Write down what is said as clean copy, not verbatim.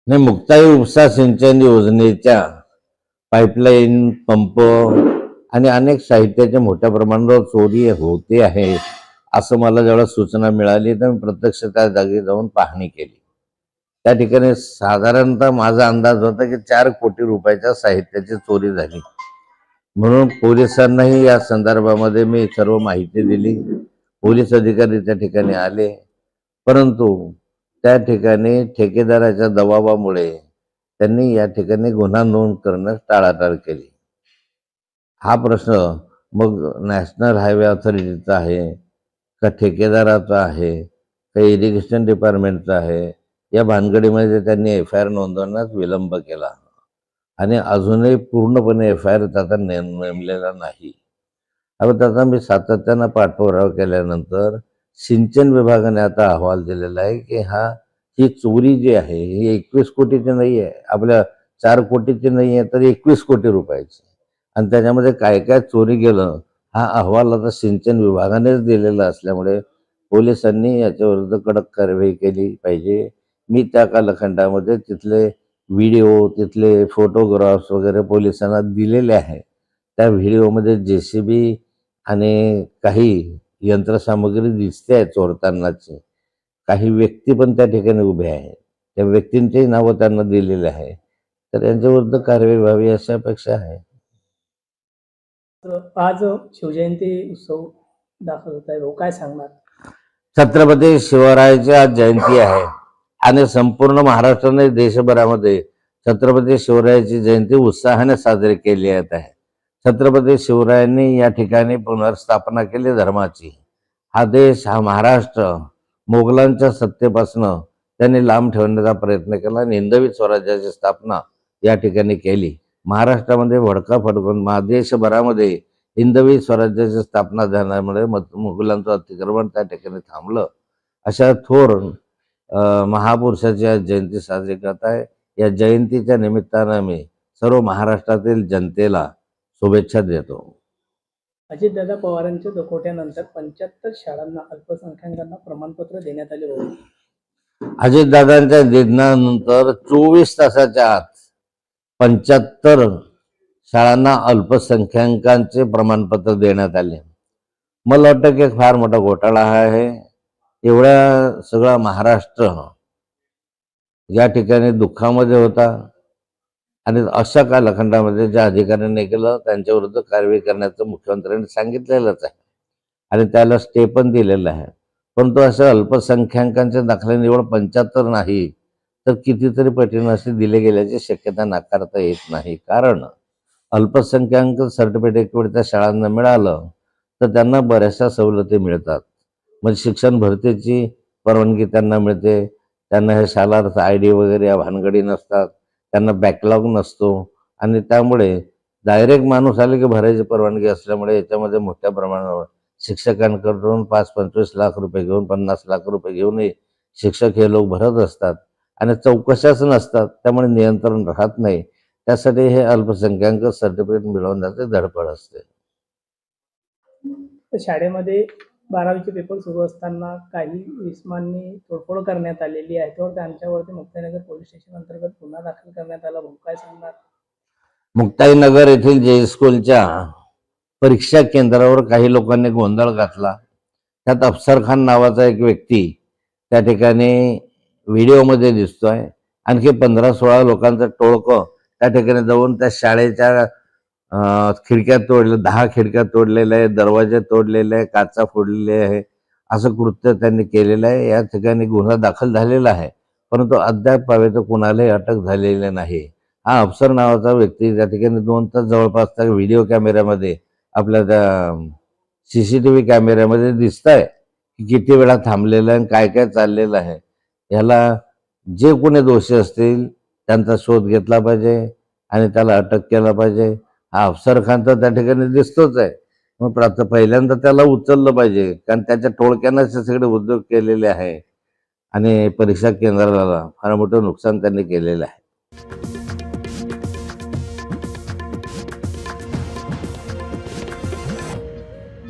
नाही, मुक्ताई उपसा सिंचन योजनेच्या पाईपलाईन, पंप आणि अनेक साहित्याच्या मोठ्या प्रमाणावर चोरी होते आहे असं मला जेव्हा सूचना मिळाली तर मी प्रत्यक्ष त्या जागी जाऊन पाहणी केली. त्या ठिकाणी साधारणतः माझा अंदाज होता की 4 कोटी रुपयाच्या साहित्याची चोरी झाली. म्हणून पोलिसांनाही या संदर्भामध्ये मी सर्व माहिती दिली. पोलीस अधिकारी त्या ठिकाणी आले, परंतु त्या ठिकाणी ठेकेदाराच्या दबावामुळे त्यांनी या ठिकाणी गुन्हा नोंद करण्यास टाळाटाळ केली. हा प्रश्न मग नॅशनल हायवे अथॉरिटीचा आहे का ठेकेदाराचा आहे का इरिगेशन डिपार्टमेंटचा आहे, या भानगडीमध्ये त्यांनी FIR नोंदवण्यास विलंब केला आणि अजूनही पूर्णपणे FIR त्याचा नेमलेला नाही. आता त्याचा मी सातत्यानं पाठपुरावा केल्यानंतर सिंचन विभागाने आता अहवाल दिलेला आहे की ही चोरी जी आहे ही 21 कोटीची नाही आहे, आपल्या 4 कोटीची नाही आहे, तर 21 कोटी रुपयाची. आणि त्याच्यामध्ये काय काय चोरी गेलं हा अहवाल आता सिंचन विभागानेच दिलेला असल्यामुळे पोलिसांनी याच्याविरुद्ध कडक कारवाई केली पाहिजे. मी त्या कालखंडामध्ये तिथले व्हिडिओ, तिथले फोटोग्राफ्स वगैरे पोलिसांना दिलेले आहे. त्या व्हिडिओमध्ये JCB आणि काही यंत्रसामग्री दिसते आहे चोरतानाची. काही व्यक्ती पण त्या ठिकाणी उभे आहेत, त्या व्यक्तींचेही नावं त्यांना दिलेले आहे. तर यांच्याविरुद्ध कारवाई व्हावी अशी अपेक्षा आहे. आज शिवजयंती उत्सव दाखल होत आहे, काय सांगणार? छत्रपती शिवरायाची आज जयंती आहे आणि संपूर्ण महाराष्ट्राने देशभरामध्ये छत्रपती शिवरायाची जयंती उत्साहाने साजरी केली जात आहे. छत्रपती शिवरायांनी या ठिकाणी पुनर्स्थापना केली धर्माची. हा देश, हा महाराष्ट्र मोगलांच्या सत्तेपासून त्यांनी लांब ठेवण्याचा प्रयत्न केला आणि हिंदवी स्वराज्याची स्थापना या ठिकाणी केली. महाराष्ट्रामध्ये भडका फडकून देशभरामध्ये हिंदवी स्वराज्याची स्थापना झाल्यामुळे मुघलांचं अतिक्रमण त्या ठिकाणी थांबलं. अशा थोर महापुरुषाची आज जयंती साजरी करत आहे. या जयंतीच्या निमित्तानं मी सर्व महाराष्ट्रातील जनतेला शुभेच्छा देतो. अजितदादा पवारांच्या दखोट्यानंतर 75 शाळांना अल्पसंख्याकांना प्रमाणपत्र देण्यात आले होते. अजितदादांच्या निधनानंतर 24 तासाच्या आत 75 शाळांना अल्पसंख्याकांचे प्रमाणपत्र देण्यात आले. मला वाटतं की फार मोठा घोटाळा आहे. एवढ्या सगळा महाराष्ट्र या ठिकाणी दुःखामध्ये होता आणि अशा कालखंडामध्ये ज्या अधिकाऱ्यांनी केलं त्यांच्या विरुद्ध कारवाई करण्याचं मुख्यमंत्र्यांनी सांगितलेलंच आहे आणि त्याला स्टे पण दिलेला आहे. परंतु अशा अल्पसंख्याकांचे दाखले निवड 75 नाही तर कितीतरी पटीने असे दिले गेल्याची शक्यता नाकारता येत नाही. कारण अल्पसंख्याक सर्टिफिकेट त्या शाळांना मिळालं तर त्यांना बऱ्याचशा सवलती मिळतात. म्हणजे शिक्षण भरतीची परवानगी त्यांना मिळते, त्यांना हे शालार्थ ID वगैरे या भानगडी नसतात, त्यांना बॅकलॉग नसतो आणि त्यामुळे डायरेक्ट माणूस आले की भरायची परवानगी असल्यामुळे याच्यामध्ये मोठ्या प्रमाणावर शिक्षकांकडून 5-25 लाख रुपये घेऊन 50 लाख रुपये घेऊनही शिक्षक हे लोक भरत असतात आणि चौकशाच नसतात, त्यामुळे नियंत्रण राहत नाही. त्यासाठी हे अल्पसंख्याक सर्टिफिकेट मिळवण्याचे धडपड असते. शाळेमध्ये 12वीचे पेपर सुरू असताना काही इसमांनी तोडफोड करण्यात आलेली आहे, तर त्यांच्यावरती मुक्ताईनगर पोलीस स्टेशन अंतर्गत गुन्हा दाखल करण्यात आला. काय सांगणार? मुक्ताईनगर येथील जे स्कूलच्या परीक्षा केंद्रावर काही लोकांनी गोंधळ घातला. त्यात अफसर खान नावाचा एक व्यक्ती त्या ठिकाणी व्हिडिओमध्ये दिसतोय. आणखी 15-16 लोकांचं टोळकं त्या ठिकाणी जाऊन त्या शाळेच्या खिडक्या तोडल्या, 10 खिडक्या तोडलेल्या आहे, दरवाजे तोडलेले आहे, काचा फोडलेले आहे. असं कृत्य त्यांनी केलेलं आहे. या ठिकाणी गुन्हा दाखल झालेला आहे, परंतु अद्याप कुणालाही अटक झालेली नाही. हा अफसर नावाचा व्यक्ती त्या ठिकाणी 2 तास जवळपास त्या व्हिडिओ कॅमेऱ्यामध्ये आपल्या त्या CCTV कॅमेऱ्यामध्ये दिसत आहे की किती वेळा थांबलेला आहे, काय काय चाललेलं आहे. याला जे कोणी दोषी असतील त्यांचा शोध घेतला पाहिजे आणि त्याला अटक केला पाहिजे. हा अफसर खान तर त्या ठिकाणी दिसतोच आहे, मग पहिल्यांदा त्याला उचललं पाहिजे, कारण त्याच्या टोळक्यानंच हे सगळे उद्योग केलेले आहे आणि परीक्षा केंद्राला फार मोठं नुकसान त्यांनी केलेलं आहे.